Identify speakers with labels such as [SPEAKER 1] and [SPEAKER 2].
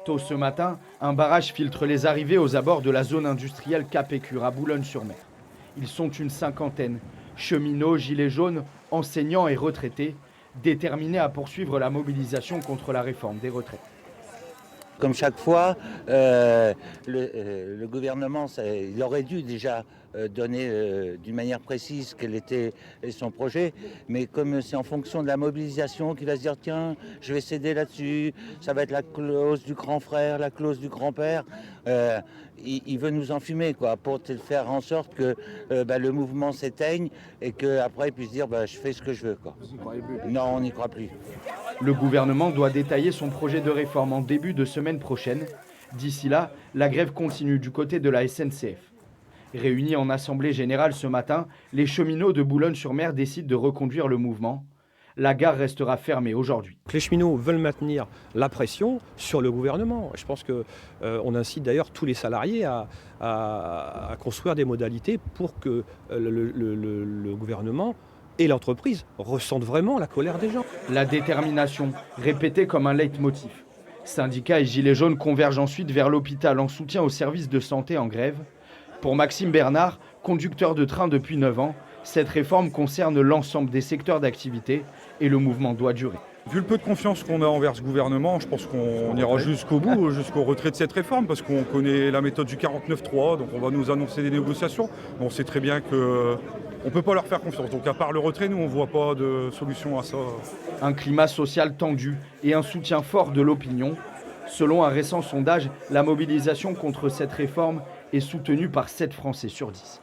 [SPEAKER 1] Tôt ce matin, un barrage filtre les arrivées aux abords de la zone industrielle Cap-Écure à Boulogne-sur-Mer. Ils sont une cinquantaine, cheminots, gilets jaunes, enseignants et retraités, déterminés à poursuivre la mobilisation contre la réforme des retraites.
[SPEAKER 2] Comme chaque fois, le gouvernement, il aurait dû déjà donner d'une manière précise quel était son projet, mais comme c'est en fonction de la mobilisation qu'il va se dire tiens, je vais céder là-dessus, ça va être la clause du grand frère, la clause du grand-père, il veut nous enfumer quoi, pour faire en sorte que le mouvement s'éteigne et qu'après il puisse dire je fais ce que je veux. Quoi. Vous n'y croyez plus ? Non, on n'y croit plus.
[SPEAKER 1] Le gouvernement doit détailler son projet de réforme en début de semaine prochaine. D'ici là, la grève continue du côté de la SNCF. Réunis en assemblée générale ce matin, les cheminots de Boulogne-sur-Mer décident de reconduire le mouvement. La gare restera fermée aujourd'hui.
[SPEAKER 3] Les cheminots veulent maintenir la pression sur le gouvernement. Je pense qu'on incite d'ailleurs tous les salariés à construire des modalités pour que le gouvernement et l'entreprise ressentent vraiment la colère des gens.
[SPEAKER 1] La détermination, répétée comme un leitmotiv. Syndicats et gilets jaunes convergent ensuite vers l'hôpital en soutien aux services de santé en grève. Pour Maxime Bernard, conducteur de train depuis 9 ans, cette réforme concerne l'ensemble des secteurs d'activité et le mouvement doit durer.
[SPEAKER 4] Vu le peu de confiance qu'on a envers ce gouvernement, je pense qu'on ira jusqu'au bout, jusqu'au retrait de cette réforme, parce qu'on connaît la méthode du 49-3, donc on va nous annoncer des négociations. On sait très bien qu'on ne peut pas leur faire confiance. Donc à part le retrait, nous on ne voit pas de solution à ça.
[SPEAKER 1] Un climat social tendu et un soutien fort de l'opinion. Selon un récent sondage, la mobilisation contre cette réforme est soutenue par 7 Français sur 10.